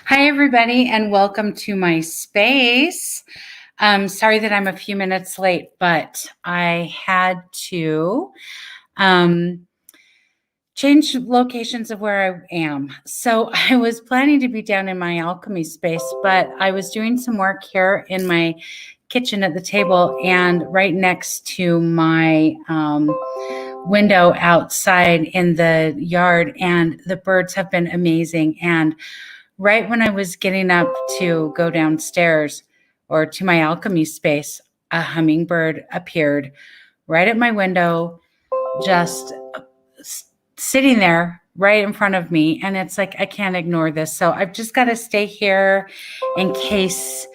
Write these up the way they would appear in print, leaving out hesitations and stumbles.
Hi, everybody, and welcome to my space. Sorry that I'm a few minutes late, but I had to change locations of where I am. So I was planning to be down in my alchemy space, but I was doing some work here in my kitchen at the table and right next to my window outside in the yard, and the birds have been amazing. And right when I was getting up to go downstairs or to my alchemy space, a hummingbird appeared right at my window, just sitting there right in front of me. And it's like, I can't ignore this. So I've just got to stay here in case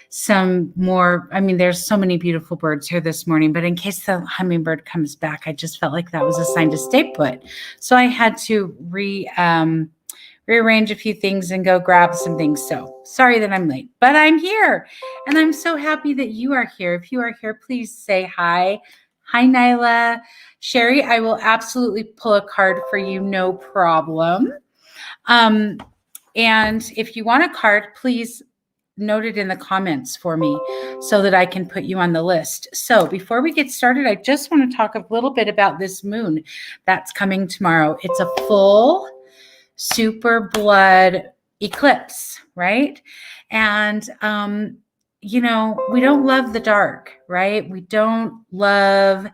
some more. I mean, there's so many beautiful birds here this morning, but in case the hummingbird comes back, I just felt like that was a sign to stay put. So I had to rearrange a few things and go grab some things. So sorry that I'm late, but I'm here and I'm so happy that you are here. If you are here, please say hi. Hi, Nyla. Sherry, I will absolutely pull a card for you, no problem. And if you want a card, please note it in the comments for me so that I can put you on the list. So before we get started, I just want to talk a little bit about this moon that's coming tomorrow. It's a full super blood eclipse, right? And, we don't love the dark, right? We don't love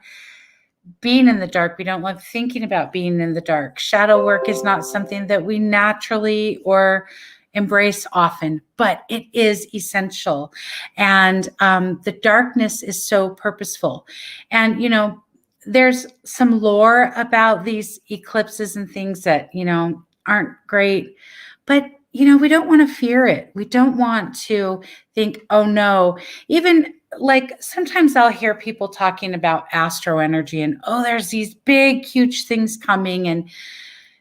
being in the dark. We don't love thinking about being in the dark. Shadow work is not something that we naturally or embrace often, but it is essential. And the darkness is so purposeful. And, there's some lore about these eclipses and things that, aren't great, but we don't want to fear it. We don't want to think, oh no. Even like sometimes I'll hear people talking about astro energy and, oh, there's these big, huge things coming and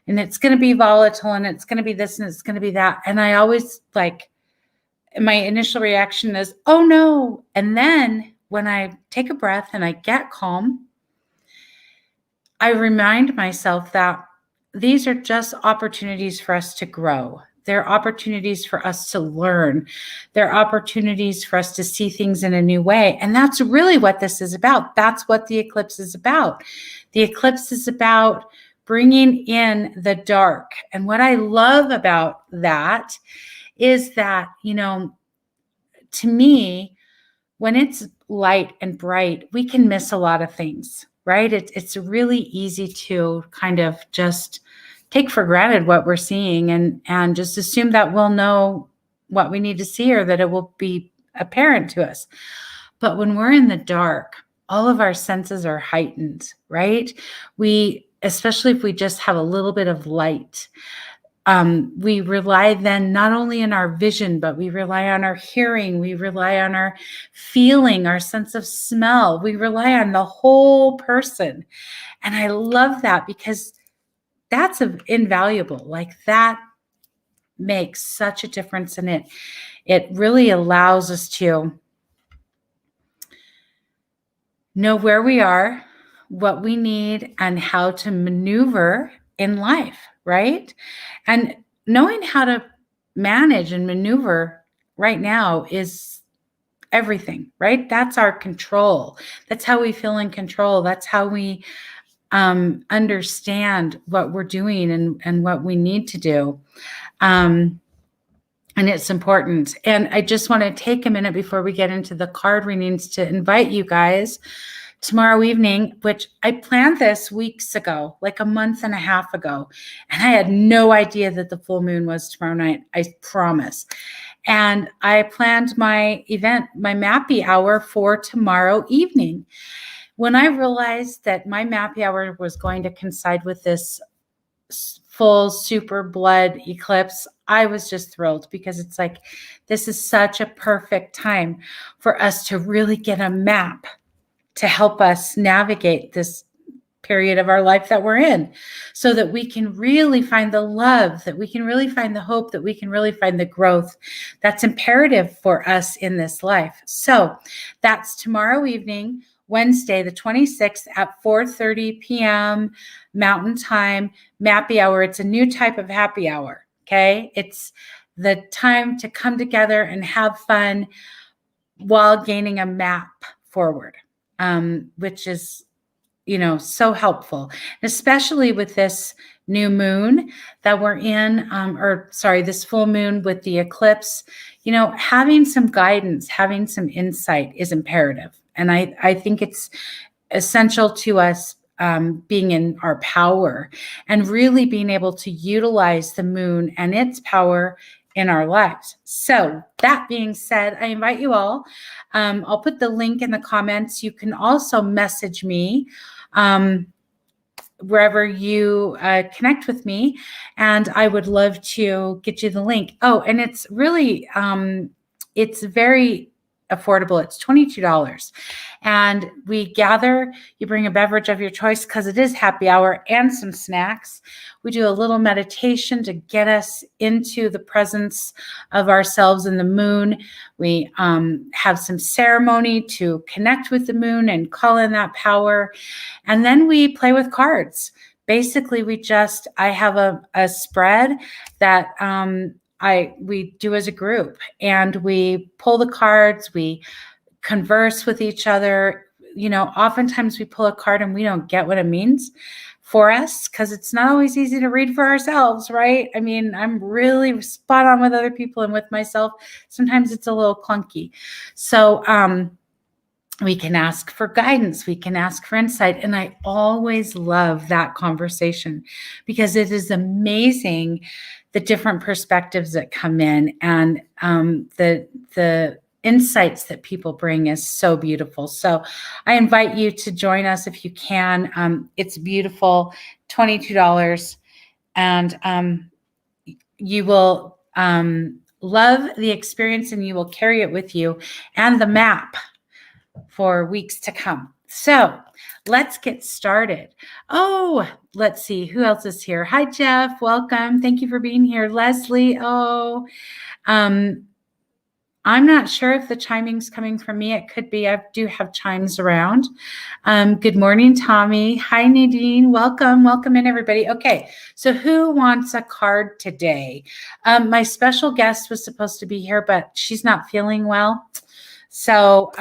it's going to be volatile and it's going to be this and it's going to be that. And I always my initial reaction is, oh no. And then when I take a breath and I get calm, I remind myself that these are just opportunities for us to grow. They're opportunities for us to learn. They're opportunities for us to see things in a new way. And that's really what this is about. That's what the eclipse is about. The eclipse is about bringing in the dark. And what I love about that is that, to me, when it's light and bright, we can miss a lot of things, right? It's really easy to kind of just take for granted what we're seeing and just assume that we'll know what we need to see or that it will be apparent to us. But when we're in the dark, all of our senses are heightened, right? Especially if we just have a little bit of light, we rely then not only in our vision, but we rely on our hearing, we rely on our feeling, our sense of smell, we rely on the whole person. And I love that because that's invaluable. Like that makes such a difference in it. It really allows us to know where we are, what we need, and how to maneuver in life, right? And knowing how to manage and maneuver right now is everything, right? That's our control. That's how we feel in control. That's how we understand what we're doing and what we need to do. And it's important. And I just want to take a minute before we get into the card readings to invite you guys tomorrow evening, which I planned this weeks ago, like a month and a half ago. And I had no idea that the full moon was tomorrow night, I promise. And I planned my event, my Mappy Hour for tomorrow evening. When I realized that my Mappy Hour was going to coincide with this full super blood eclipse, I was just thrilled because it's like, this is such a perfect time for us to really get a map to help us navigate this period of our life that we're in so that we can really find the love, that we can really find the hope, that we can really find the growth that's imperative for us in this life. So that's tomorrow evening, Wednesday, the 26th at 4:30 p.m. Mountain Time, Mappy Hour. It's a new type of happy hour, okay? It's the time to come together and have fun while gaining a map forward, which is, so helpful, especially with this new moon that we're in, this full moon with the eclipse. Having some guidance, having some insight is imperative. And I think it's essential to us being in our power and really being able to utilize the moon and its power in our lives. So that being said, I invite you all. I'll put the link in the comments. You can also message me wherever you connect with me, and I would love to get you the link. Oh, and it's really, it's very affordable. It's $22. And we gather, you bring a beverage of your choice because it is happy hour, and some snacks. We do a little meditation to get us into the presence of ourselves and the moon. We have some ceremony to connect with the moon and call in that power. And then we play with cards. Basically, I have a spread that we do as a group, and we pull the cards, we converse with each other. Oftentimes we pull a card and we don't get what it means for us because it's not always easy to read for ourselves, right? I mean, I'm really spot on with other people and with myself. Sometimes it's a little clunky. So we can ask for guidance. We can ask for insight. And I always love that conversation because it is amazing the different perspectives that come in, and the insights that people bring is so beautiful. So I invite you to join us if you can. It's beautiful, $22, and you will love the experience, and you will carry it with you and the map for weeks to come. So let's get started. Oh, let's see who else is here. Hi, Jeff. Welcome. Thank you for being here. Leslie. Oh, I'm not sure if the chiming's coming from me. It could be. I do have chimes around. Good morning, Tommy. Hi, Nadine. Welcome. Welcome in, everybody. Okay, so who wants a card today? My special guest was supposed to be here, but she's not feeling well. So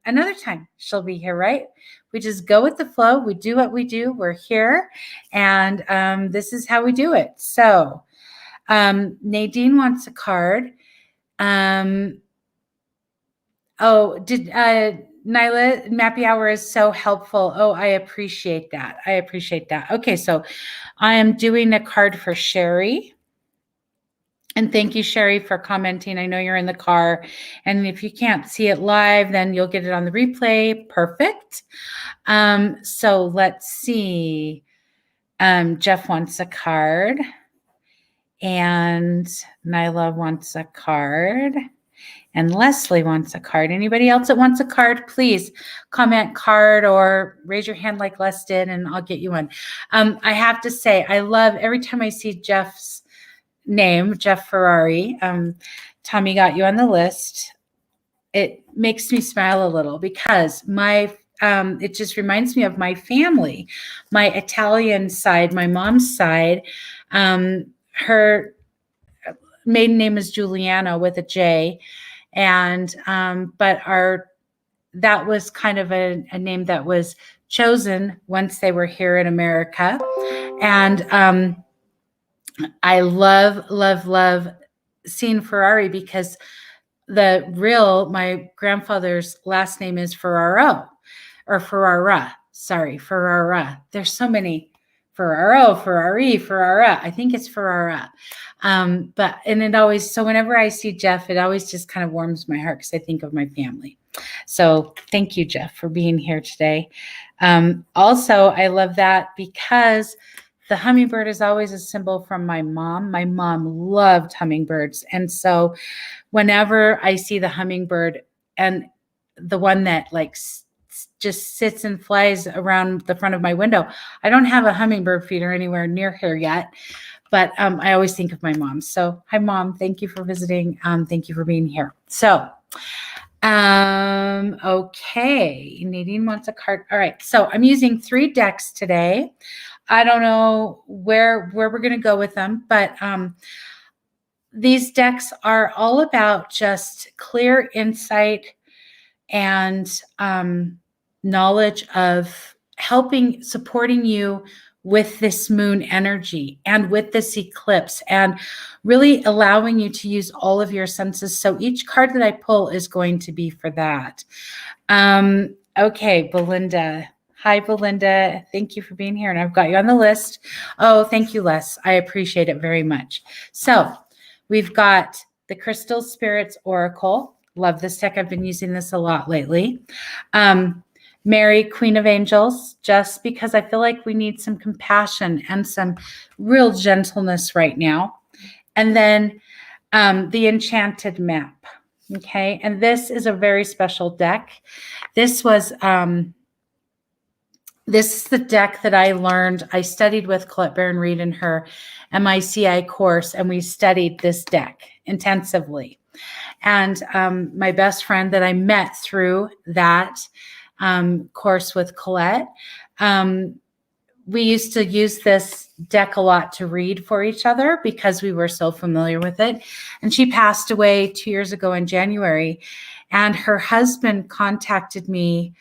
another time she'll be here, right? We just go with the flow. We do what we do. We're here, and this is how we do it. So Nadine wants a card. Nyla, Mappy Hour is so helpful. Oh, I appreciate that. Okay, so I am doing a card for Sherry. And thank you, Sherry, for commenting. I know you're in the car. And if you can't see it live, then you'll get it on the replay. Perfect. So let's see. Jeff wants a card. And Nyla wants a card. And Leslie wants a card. Anybody else that wants a card, please comment card or raise your hand like Les did, and I'll get you one. I have to say, I love every time I see Jeff's name, Jeff Ferrari. Tommy got you on the list. It makes me smile a little because it just reminds me of my family, my Italian side, my mom's side. Her maiden name is Giuliano with a J. And but that was kind of a name that was chosen once they were here in America. And I love seeing Ferrari because my grandfather's last name is Ferraro or Ferrara. Sorry, Ferrara. There's so many. Ferraro, Ferrari, Ferrara. I think it's Ferrara. So whenever I see Jeff, it always just kind of warms my heart because I think of my family. So thank you, Jeff, for being here today. Also, I love that because the hummingbird is always a symbol from my mom. My mom loved hummingbirds. And so whenever I see the hummingbird, and the one that just sits and flies around the front of my window. I don't have a hummingbird feeder anywhere near here yet, but I always think of my mom. So hi, Mom. Thank you for visiting. Thank you for being here. So, okay. Nadine wants a card. All right. So I'm using 3 decks today. I don't know where we're going to go with them, but these decks are all about just clear insight and knowledge of supporting you with this moon energy and with this eclipse, and really allowing you to use all of your senses. So each card that I pull is going to be for that. Okay, Belinda. Hi, Belinda. Thank you for being here. And I've got you on the list. Oh, thank you, Les. I appreciate it very much. So we've got the Crystal Spirits Oracle. Love this deck. I've been using this a lot lately. Mary, Queen of Angels, just because I feel like we need some compassion and some real gentleness right now. And then the Enchanted Map. Okay, and this is a very special deck. This is the deck that I learned. I studied with Colette Baron-Reid in her MICI course, and we studied this deck intensively. And my best friend that I met through that course with Colette, we used to use this deck a lot to read for each other because we were so familiar with it. And she passed away 2 years ago in January. And her husband contacted me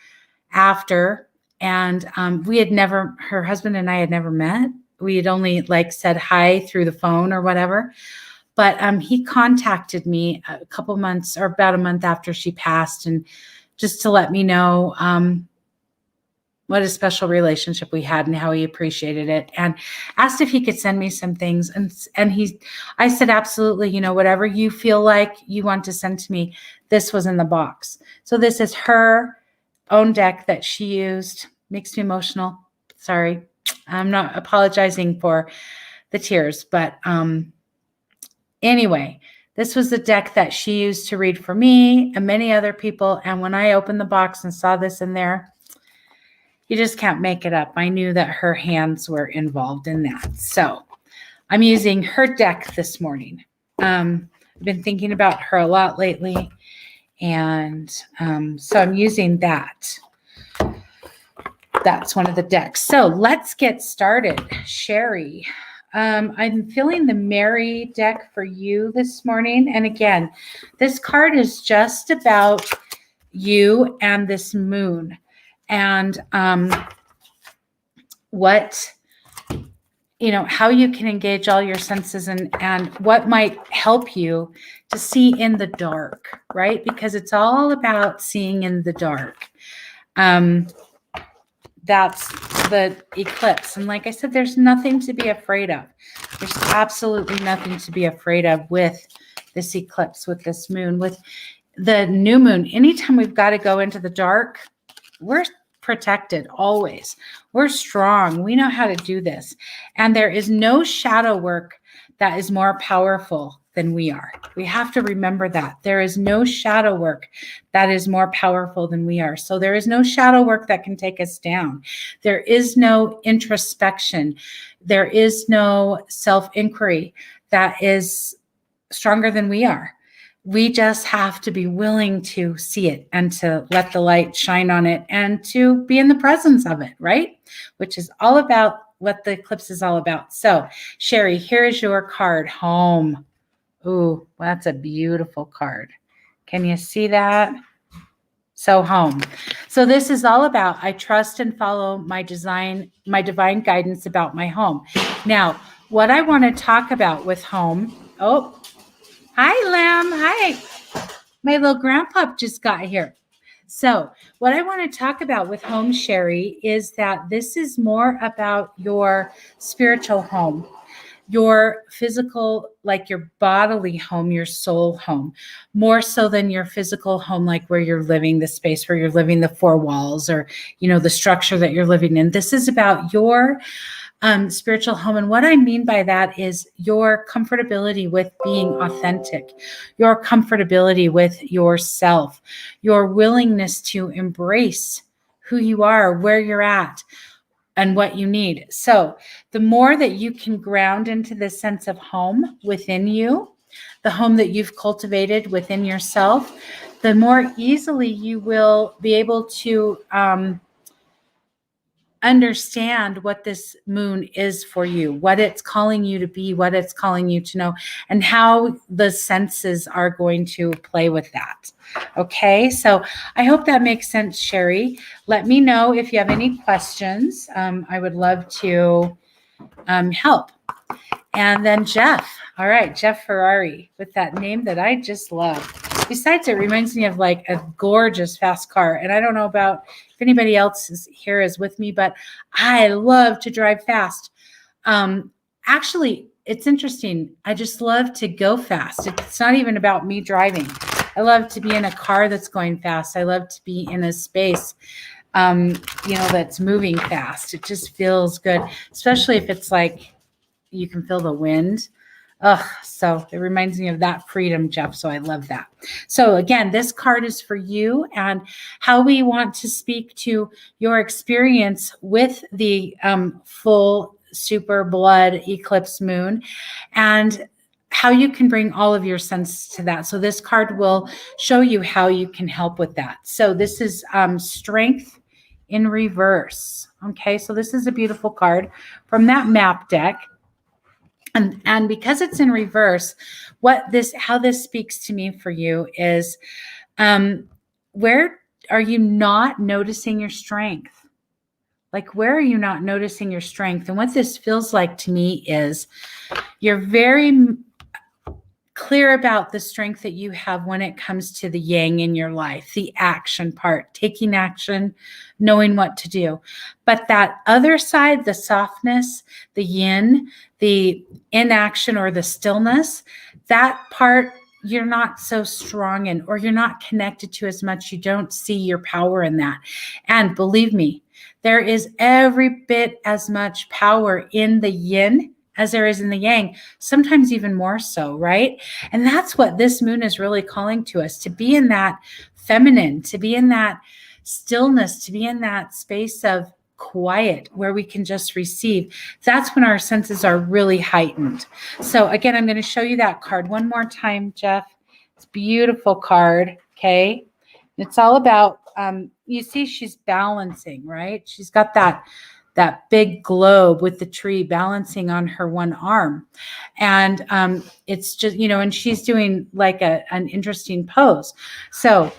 after, and her husband and I had never met. We had only said hi through the phone or whatever. But he contacted me a couple months or about a month after she passed, and just to let me know what a special relationship we had and how he appreciated it, and asked if he could send me some things. And I said, absolutely, whatever you feel like you want to send to me. This was in the box. So this is her own deck that she used. Makes me emotional. Sorry. I'm not apologizing for the tears, but anyway, this was the deck that she used to read for me and many other people. And when I opened the box and saw this in there, you just can't make it up. I knew that her hands were involved in that. So I'm using her deck this morning. I've been thinking about her a lot lately. And so I'm using that. That's one of the decks. So let's get started. Sherry, I'm feeling the Mary deck for you this morning. And again, this card is just about you and this moon. And how you can engage all your senses and what might help you to see in the dark, right? Because it's all about seeing in the dark. That's the eclipse. And like I said, there's nothing to be afraid of. There's absolutely nothing to be afraid of with this eclipse, with this moon, with the new moon. Anytime we've got to go into the dark, we're protected always. We're strong. We know how to do this. And there is no shadow work that is more powerful than we are. We have to remember that. There is no shadow work that is more powerful than we are. So there is no shadow work that can take us down. There is no introspection. There is no self-inquiry that is stronger than we are. We just have to be willing to see it and to let the light shine on it and to be in the presence of it, right? Which is all about what the eclipse is all about. So, Sherry, here is your card, Home. Ooh, that's a beautiful card. Can you see that? So home. So this is all about, I trust and follow my divine guidance about my home. Now, what I want to talk about with home. Oh, hi, Lamb. Hi. My little grandpa just got here. So what I want to talk about with home, Sherry, is that this is more about your spiritual home, your physical, like your bodily home, your soul home, more so than your physical home, like where you're living, the space where you're living, the four walls, or, the structure that you're living in. This is about your spiritual home. And what I mean by that is your comfortability with being authentic, your comfortability with yourself, your willingness to embrace who you are, where you're at, and what you need. So the more that you can ground into this sense of home within you, the home that you've cultivated within yourself, the more easily you will be able to understand what this moon is for you, what it's calling you to be, what it's calling you to know, and how the senses are going to play with that. Okay, so I hope that makes sense, Sherry. Let me know if you have any questions. I would love to help. And then Jeff. All right, Jeff Ferrari with that name that I just love. Besides, it reminds me of like a gorgeous fast car. And I don't know about if anybody else is here is with me, but I love to drive fast. Actually, it's interesting. I just love to go fast. It's not even about me driving. I love to be in a car that's going fast. I love to be in a space, that's moving fast. It just feels good, especially if it's like you can feel the wind. So it reminds me of that freedom, Jeff. So I love that. So again, this card is for you and how we want to speak to your experience with the full super blood eclipse moon and how you can bring all of your senses to that. So this card will show you how you can help with that. So this is Strength in Reverse. Okay, so this is a beautiful card from that map deck. And because it's in reverse, how this speaks to me for you is, where are you not noticing your strength? Like, where are you not noticing your strength? And what this feels like to me is you're very clear about the strength that you have when it comes to the yang in your life, the action part, taking action, knowing what to do. But that other side, the softness, the yin, the inaction or the stillness, that part you're not so strong in, or you're not connected to as much. You don't see your power in that. And believe me, there is every bit as much power in the yin as there is in the yang, sometimes even more so, right? And that's what this moon is really calling to us, to be in that feminine, to be in that stillness, to be in that space of quiet where we can just receive. That's when our senses are really heightened. So again, I'm going to show you that card one more time, Jeff. It's a beautiful card, okay? It's all about, you see she's balancing, right? She's got that big globe with the tree balancing on her one arm. And it's just, and she's doing like an interesting pose. So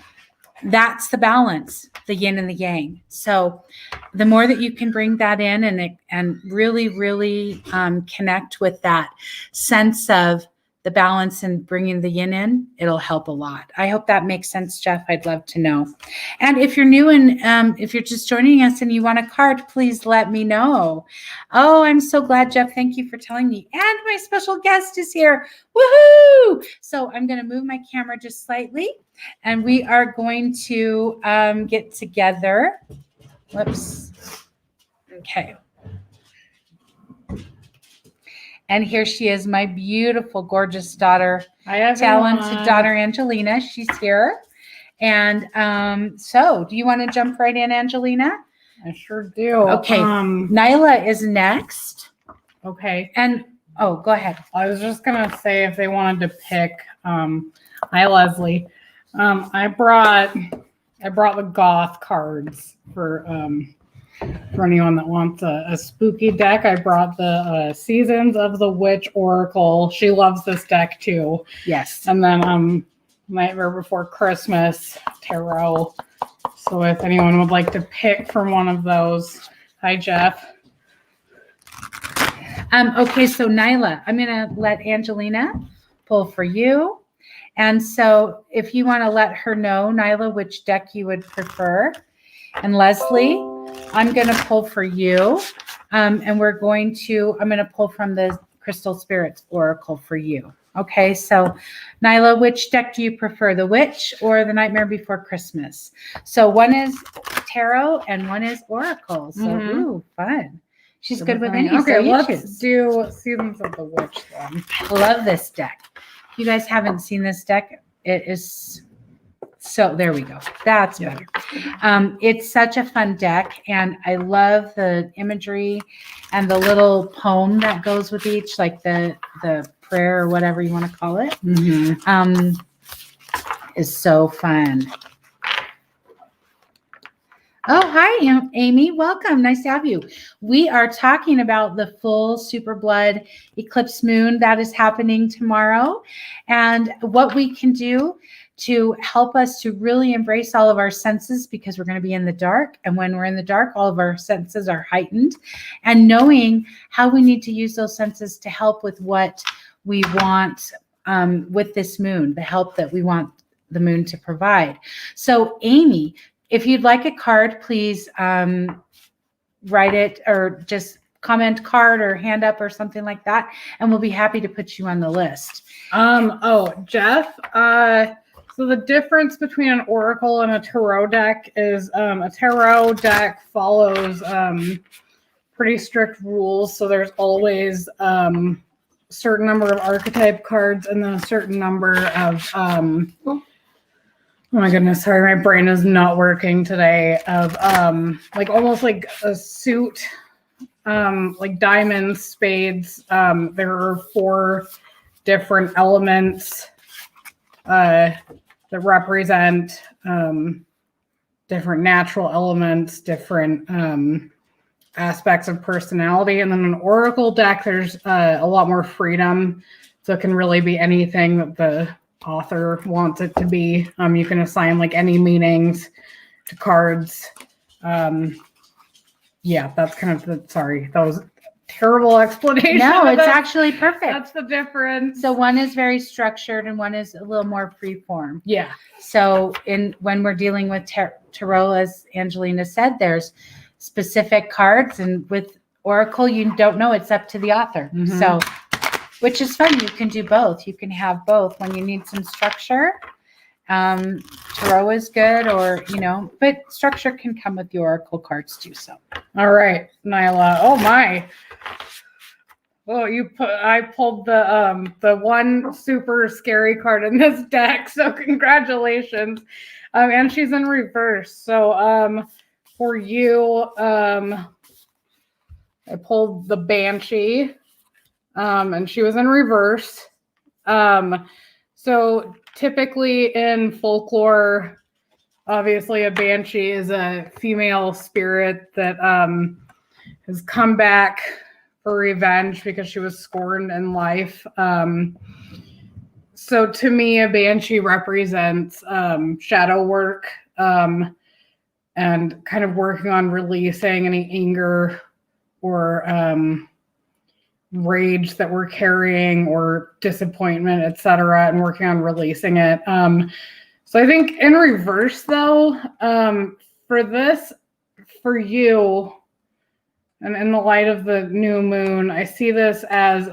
that's the balance, the yin and the yang. So the more that you can bring that in and really, really connect with that sense of the balance and bringing the yin in, it'll help a lot. I hope that makes sense, Jeff. I'd love to know. And if you're new and if you're just joining us and you want a card, please let me know. Oh, I'm so glad, Jeff. Thank you for telling me. And my special guest is here. Woohoo! So I'm going to move my camera just slightly and we are going to get together. Whoops. Okay. And here she is, my beautiful, gorgeous daughter, talented daughter, Angelina. She's here. And so do you want to jump right in, Angelina? I sure do. Okay. Nyla is next. Okay. And, go ahead. I was just going to say if they wanted to pick, hi, Leslie. I brought the goth cards for anyone that wants a spooky deck. I brought the Seasons of the Witch Oracle. She loves this deck too. Yes. And then Nightmare Before Christmas Tarot. So if anyone would like to pick from one of those. Hi, Jeff. Okay, so Nyla, I'm going to let Angelina pull for you. And so if you want to let her know, Nyla, which deck you would prefer. And Leslie, I'm going to pull for you. And I'm going to pull from the Crystal Spirits Oracle for you. Okay, so Nyla, which deck do you prefer, the Witch or the Nightmare Before Christmas? So one is Tarot and one is Oracle. So, ooh, fun. She's good with any. Okay, so let's do Seasons of the Witch then. I love this deck. If you guys haven't seen this deck, it is so, there we go. That's better. It's such a fun deck, and I love the imagery and the little poem that goes with each, like the prayer or whatever you want to call it. Is so fun. Oh, hi, Amy. Welcome. Nice to have you. We are talking about the full super blood eclipse moon that is happening tomorrow and what we can do to help us to really embrace all of our senses because we're going to be in the dark. And when we're in the dark, all of our senses are heightened. And knowing how we need to use those senses to help with what we want with this moon, the help that we want the moon to provide. So, Amy, if you'd like a card, please write it or just comment card or hand up or something like that, and we'll be happy to put you on the list. Jeff, so the difference between an oracle and a tarot deck is a tarot deck follows pretty strict rules. So there's always certain number of archetype cards and then a certain number of oh my goodness, sorry, my brain is not working today. Of like almost like a suit, like diamonds, spades. There are 4 different elements that represent different natural elements, different aspects of personality. And then an oracle deck, there's a lot more freedom. So it can really be anything that the author wants it to be. You can assign like any meanings to cards. Yeah, that's kind of the, sorry, that was a terrible explanation. No, it's actually perfect. That's the difference. So one is very structured and one is a little more free form. Yeah. So when we're dealing with tarot, as Angelina said, there's specific cards, and with oracle, you don't know. It's up to the author. Mm-hmm. So, which is fun. You can do both. You can have both when you need some structure. Tarot is good, or but structure can come with the oracle cards too. So, all right, Nyla. Oh my. Oh, I pulled the one super scary card in this deck. So congratulations. And she's in reverse. So for you, I pulled the Banshee. And she was in reverse. So typically in folklore, obviously a banshee is a female spirit that has come back for revenge because she was scorned in life. So to me, a banshee represents shadow work and kind of working on releasing any anger or rage that we're carrying or disappointment, etc., and working on releasing it. So I think in reverse, though, for you, and in the light of the new moon, I see this as it's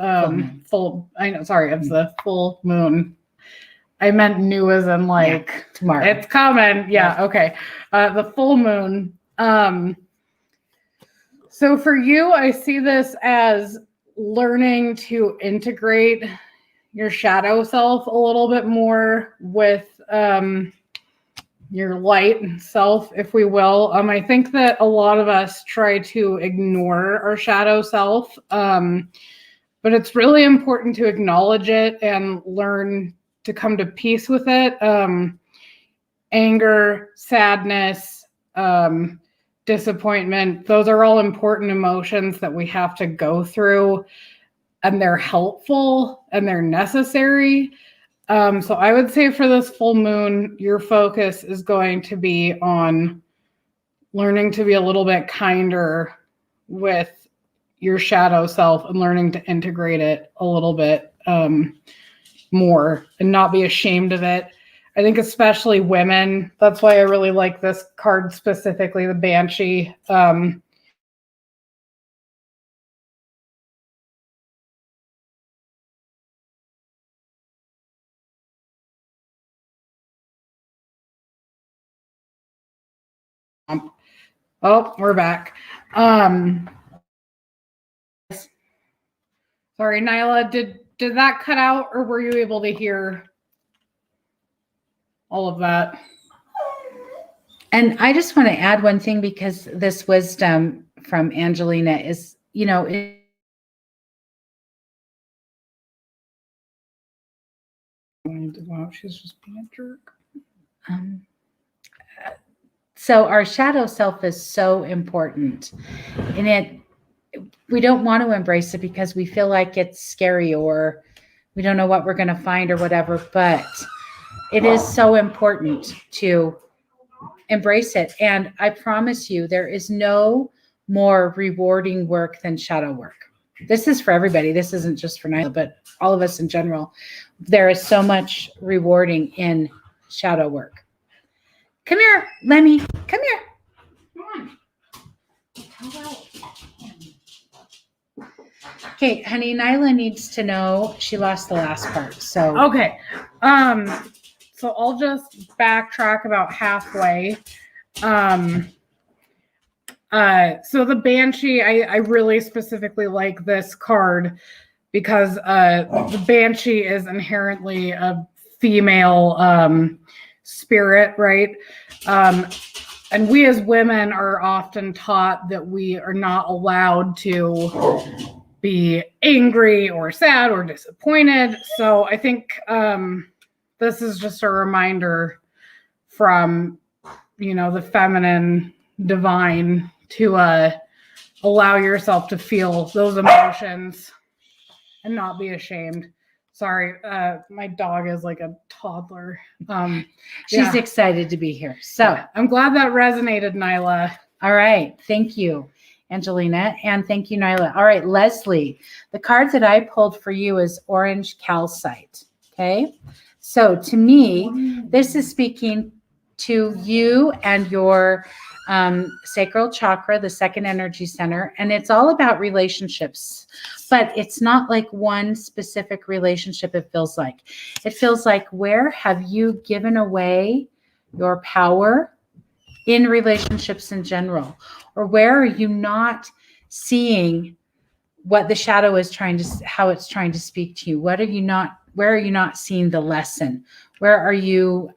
the full moon. I meant new as in like tomorrow. It's coming. Yeah, okay. The full moon. So for you, I see this as learning to integrate your shadow self a little bit more with your light self, if we will. I think that a lot of us try to ignore our shadow self, but it's really important to acknowledge it and learn to come to peace with it. Anger, sadness, disappointment, those are all important emotions that we have to go through, and they're helpful and they're necessary. So I would say for this full moon, your focus is going to be on learning to be a little bit kinder with your shadow self and learning to integrate it a little bit more and not be ashamed of it. I think especially women, that's why I really like this card specifically, the Banshee. Oh, we're back. Sorry, Nyla, did that cut out, or were you able to hear all of that? And I just want to add one thing, because this wisdom from Angelina is, Wow, she's just being a jerk. So our shadow self is so important. And we don't want to embrace it because we feel like it's scary or we don't know what we're going to find or whatever. But it is so important to embrace it. And I promise you, there is no more rewarding work than shadow work. This is for everybody. This isn't just for Nyla, but all of us in general. There is so much rewarding in shadow work. Come here, Lemmy. Come here. Come on. Okay, honey, Nyla needs to know she lost the last part. So okay. So I'll just backtrack about halfway. So the Banshee, I really specifically like this card because the Banshee is inherently a female spirit, right? And we as women are often taught that we are not allowed to be angry or sad or disappointed. So I think this is just a reminder from, the feminine divine to allow yourself to feel those emotions and not be ashamed. Sorry, my dog is like a toddler. She's excited to be here. So I'm glad that resonated, Nyla. All right. Thank you, Angelina. And thank you, Nyla. All right, Leslie, the card that I pulled for you is Orange Calcite. Okay. So to me, this is speaking to you and your sacral chakra, the second energy center. And it's all about relationships, but it's not like one specific relationship. It feels like, where have you given away your power in relationships in general? Or where are you not seeing what the shadow is how it's trying to speak to you? Where are you not seeing the lesson? Where are you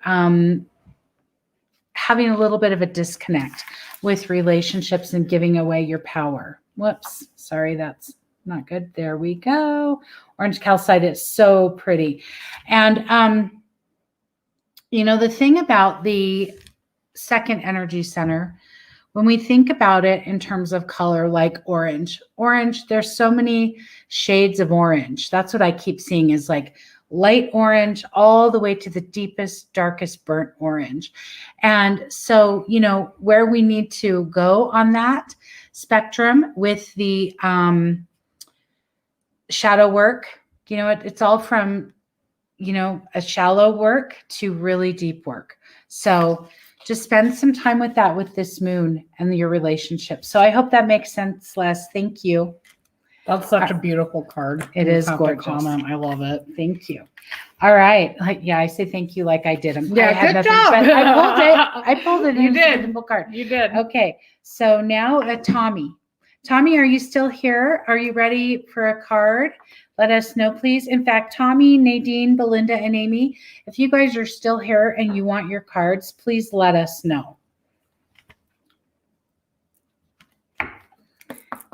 having a little bit of a disconnect with relationships and giving away your power? Whoops, sorry, that's not good. There we go. Orange calcite is so pretty. And, the thing about the second energy center, when we think about it in terms of color, like orange, there's so many shades of orange. That's what I keep seeing is like light orange all the way to the deepest, darkest burnt orange. And so, where we need to go on that spectrum with the shadow work, it's all from, a shallow work to really deep work. So just spend some time with that, with this moon and your relationship. So I hope that makes sense, Les. Thank you. That's such a beautiful card. It is gorgeous. Comment. I love it. Thank you. All right. I say thank you like I did them. Yeah, good job. I pulled it. You in did. a beautiful card. You did. Okay. So now Tommy. Tommy, are you still here? Are you ready for a card? Let us know, please. In fact, Tommy, Nadine, Belinda, and Amy, if you guys are still here and you want your cards, please let us know.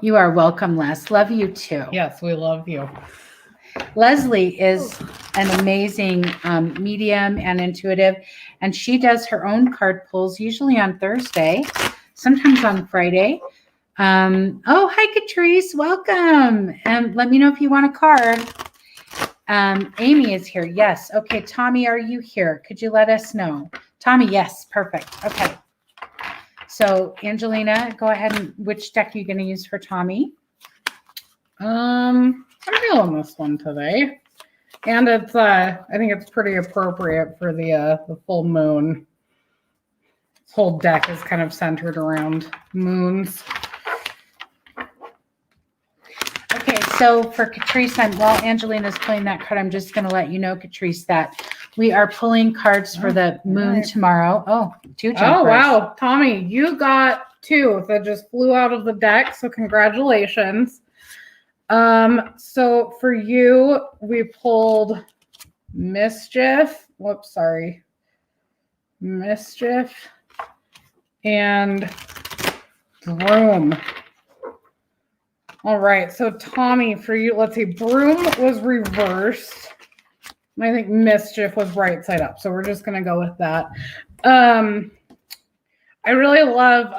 You are welcome, Les. Love you too. Yes, we love you. Leslie is an amazing medium and intuitive, and she does her own card pulls, usually on Thursday, sometimes on Friday. Oh, hi, Catrice. Welcome. And let me know if you want a card. Amy is here. Yes. Okay. Tommy, are you here? Could you let us know? Tommy, yes. Perfect. Okay. So, Angelina, go ahead and which deck are you going to use for Tommy? I'm feeling this one today. And it's I think it's pretty appropriate for the full moon. This whole deck is kind of centered around moons. Okay, so for Catrice, while Angelina's pulling that card, I'm just going to let you know, Catrice, that we are pulling cards for the moon tomorrow. Oh, 2 jumpers. Oh, wow. Tommy, you got 2 that just flew out of the deck, so congratulations. So for you, we pulled Mischief. Whoops, sorry. Mischief and Broom. All right, so Tommy, for you, let's see, Broom was reversed. I think Mischief was right side up, so we're just going to go with that. I I really love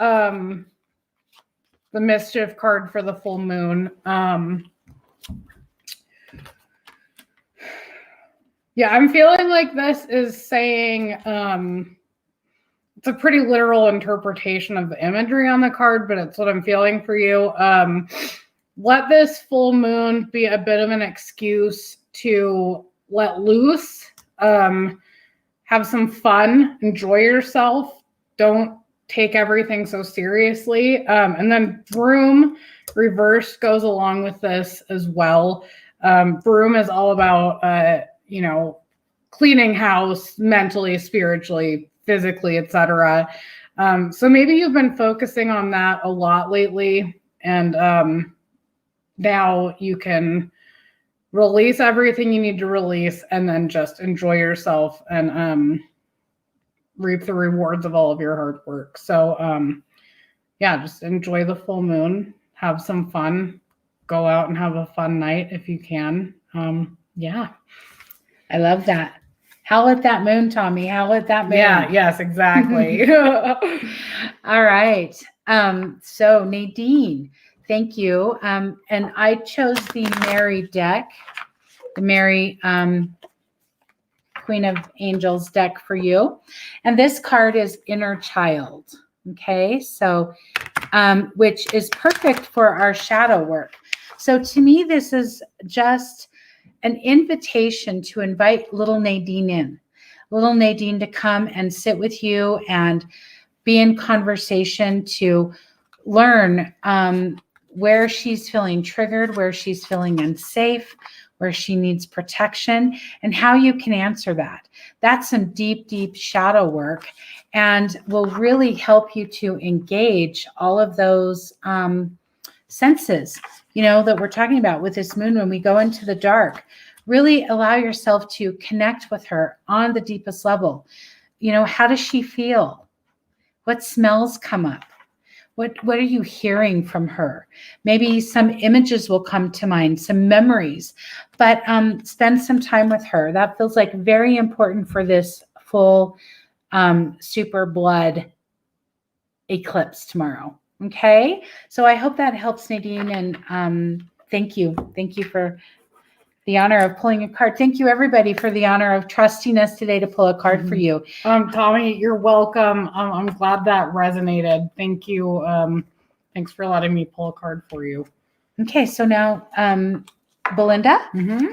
the mischief card for the full moon. Yeah, I'm feeling like this is saying it's a pretty literal interpretation of the imagery on the card, but it's what I'm feeling for you. Let this full moon be a bit of an excuse to let loose, have some fun, enjoy yourself. Don't take everything so seriously. And then Broom reversed goes along with this as well. Broom is all about, cleaning house mentally, spiritually, physically, etc. So maybe you've been focusing on that a lot lately, and now you can release everything you need to release and then just enjoy yourself and reap the rewards of all of your hard work. So just enjoy the full moon, have some fun, go out and have a fun night if you can. I love that. Howl at that moon, Tommy. Howl at that moon. Yeah, yes, exactly. All right. So Nadine, thank you. And I chose the Mary deck, the Mary Queen of Angels deck for you. And this card is Inner Child. Okay. So, which is perfect for our shadow work. So to me, this is just an invitation to invite little Nadine in, little Nadine to come and sit with you and be in conversation to learn where she's feeling triggered, where she's feeling unsafe, where she needs protection, and how you can answer that. That's some deep, deep shadow work and will really help you to engage all of those senses, that we're talking about with this moon when we go into the dark. Really allow yourself to connect with her on the deepest level. How does she feel? What smells come up? What are you hearing from her? Maybe some images will come to mind, some memories, but spend some time with her. That feels like very important for this full super blood eclipse tomorrow. Okay. So I hope that helps, Nadine. And thank you. Thank you for the honor of pulling a card. Thank you, everybody, for the honor of trusting us today to pull a card for you. Tommy, you're welcome. I'm glad that resonated. Thank you. Thanks for letting me pull a card for you. Okay, so now, Belinda. Mm-hmm.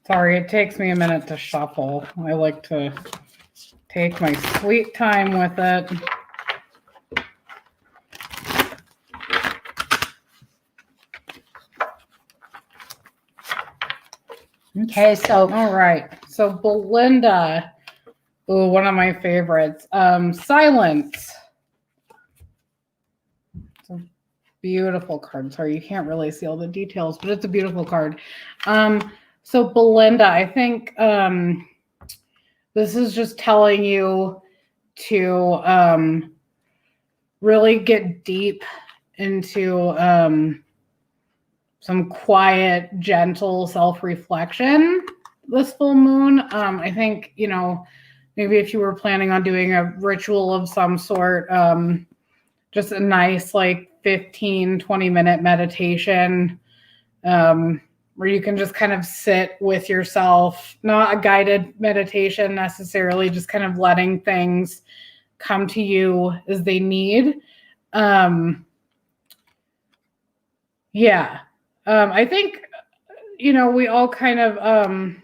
Sorry, it takes me a minute to shuffle. I like to take my sweet time with it. Okay, so all right. So Belinda, one of my favorites. Silence. It's a beautiful card. Sorry, you can't really see all the details, but it's a beautiful card. So Belinda, I think this is just telling you to really get deep into some quiet, gentle self-reflection this full moon. I think, maybe if you were planning on doing a ritual of some sort, just a nice 15, 20-minute meditation, where you can just kind of sit with yourself, not a guided meditation necessarily, just kind of letting things come to you as they need. I think, we all kind of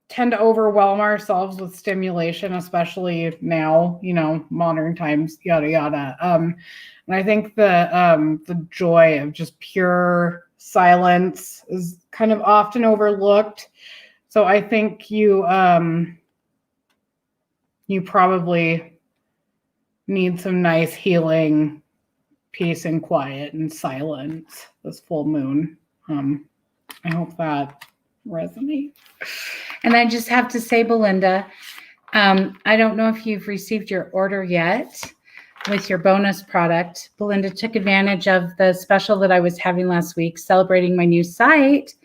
tend to overwhelm ourselves with stimulation, especially now, modern times, yada, yada. And I think the joy of just pure silence is kind of often overlooked. So I think you probably need some nice healing, peace and quiet and silence this full moon. I hope that resonates. And I just have to say, Belinda, I don't know if you've received your order yet with your bonus product. Belinda took advantage of the special that I was having last week, celebrating my new site.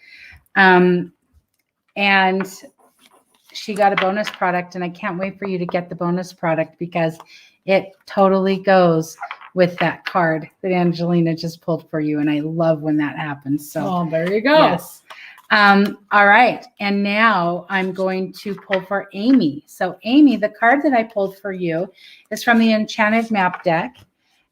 And she got a bonus product, and I can't wait for you to get the bonus product because it totally goes with that card that Angelina just pulled for you. And I love when that happens. So Oh, there you go. yes. All right. And now I'm going to pull for Amy. So Amy, the card that I pulled for you is from the Enchanted Map deck,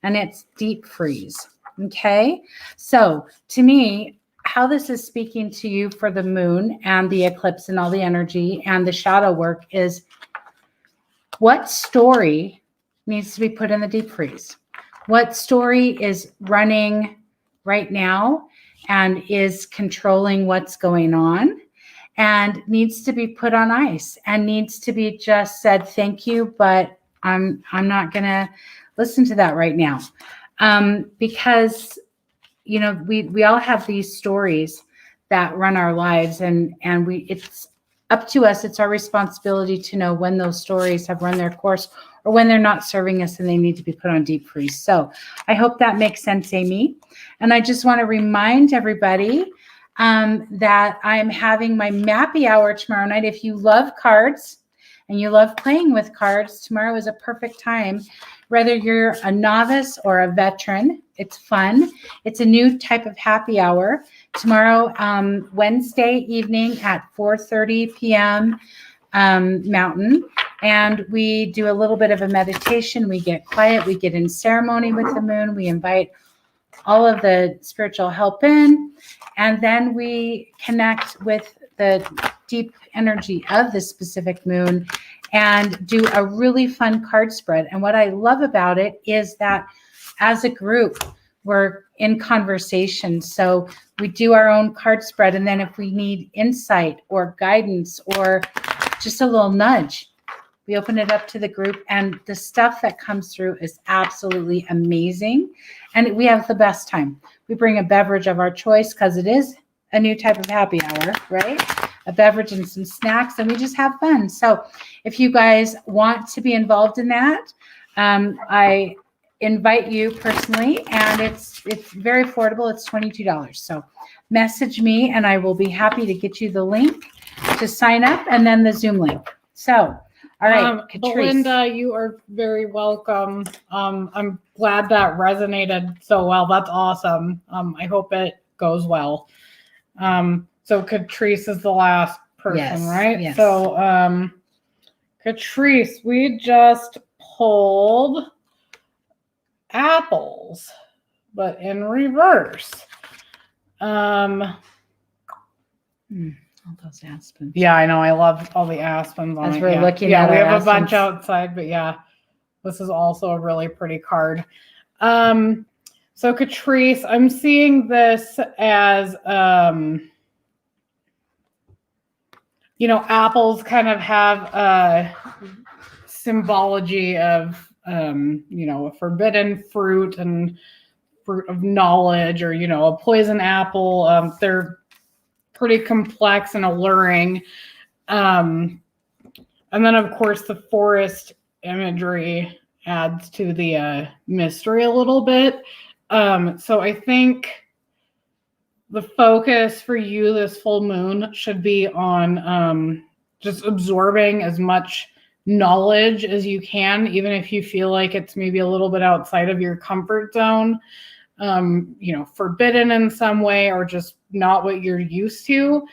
and it's Deep Freeze. Okay. So to me, how this is speaking to you for the moon and the eclipse and all the energy and the shadow work is what story needs to be put in the deep freeze? What story is running right now and is controlling what's going on and needs to be put on ice and needs to be just said thank you, but I'm not going to listen to that right now. Because we all have these stories that run our lives, and it's up to us. It's our responsibility to know when those stories have run their course or when they're not serving us and they need to be put on deep freeze. So I hope that makes sense, Amy. And I just want to remind everybody that I'm having my Mappy Hour tomorrow night. If you love cards and you love playing with cards, tomorrow is a perfect time. Whether you're a novice or a veteran, it's fun. It's a new type of happy hour. Tomorrow, Wednesday evening at 4:30 p.m. Mountain. And we do a little bit of a meditation. We get quiet. We get in ceremony with the moon. We invite all of the spiritual help in. And then we connect with the deep energy of the specific moon and do a really fun card spread. And what I love about it is that as a group, we're in conversation. So we do our own card spread. And then if we need insight or guidance or just a little nudge, we open it up to the group. And the stuff that comes through is absolutely amazing. And we have the best time. We bring a beverage of our choice because it is a new type of happy hour, right? A beverage and some snacks, and we just have fun. So if you guys want to be involved in that, I invite you personally, and it's very affordable. It's $22. So message me and I will be happy to get you the link to sign up and then the Zoom link. So, all right, Catrice. Belinda, you are very welcome. I'm glad that resonated so well. That's awesome. I hope it goes well. So Catrice is the last person, Yes, right? yes. So, Catrice, we just pulled apples, but in reverse. All those aspens. Yeah, I know. I love all the aspens on As it. we're looking yeah, at we our have a bunch aspens. outside, but yeah, this is also a really pretty card. So Catrice, I'm seeing this as, apples kind of have a symbology of, a forbidden fruit and fruit of knowledge, or, a poison apple. They're pretty complex and alluring. And then, of course, the forest imagery adds to the mystery a little bit. So I think the focus for you this full moon should be on just absorbing as much knowledge as you can, even if you feel like it's maybe a little bit outside of your comfort zone, forbidden in some way, or just not what you're used to.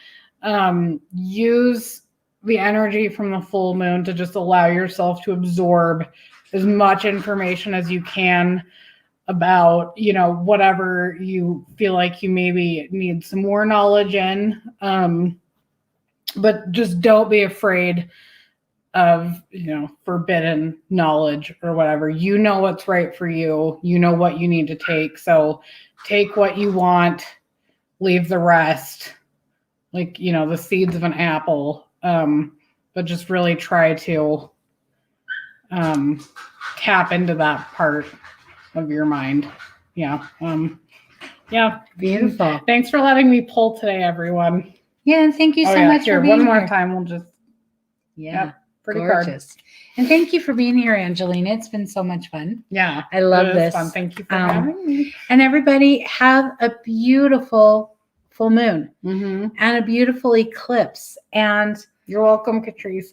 Use the energy from the full moon to just allow yourself to absorb as much information as you can about, whatever you feel like you maybe need some more knowledge in. But just don't be afraid of, forbidden knowledge or whatever. You know what's right for you. You know what you need to take. So take what you want, leave the rest, like, the seeds of an apple. But just really try to tap into that part of your mind. Yeah. Yeah. Beautiful. Thanks for letting me pull today, everyone. Yeah, and thank you so much Here, for being one more here. time. We'll just, Yeah, pretty gorgeous. card. And thank you for being here, Angelina. It's been so much fun. Yeah. I love it is this. fun. Thank you for having me. And everybody have a beautiful full moon Mm-hmm. and a beautiful eclipse. And You're welcome, Catrice.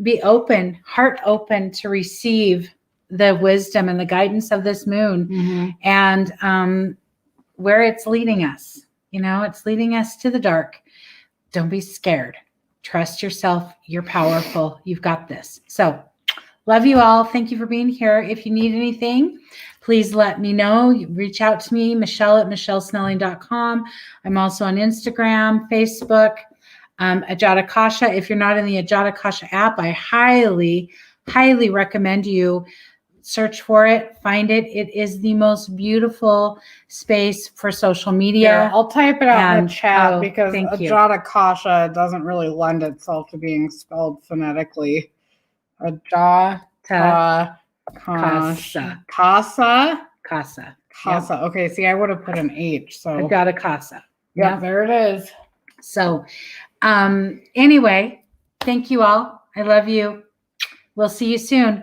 be open, heart open to receive the wisdom and the guidance of this moon Mm-hmm. and where it's leading us. It's leading us to the dark. Don't be scared. Trust yourself. You're powerful. You've got this. So love you all. Thank you for being here. If you need anything, please let me know. Reach out to me, Michelle@michellesnelling.com. I'm also on Instagram, Facebook, Ajata Kasha. If you're not in the Ajata Kasha app, I highly, highly recommend you search for it, find it. It is the most beautiful space for social media. Yeah, I'll type it out in And- the chat oh, because thank you. Ajata Kasha doesn't really lend itself to being spelled phonetically. Ajata Kasha. Casa. Casa. Casa. Okay, see, I would have put an H. So Ajata Casa. yeah, Yep. there it is. So anyway, thank you all. I love you. We'll see you soon.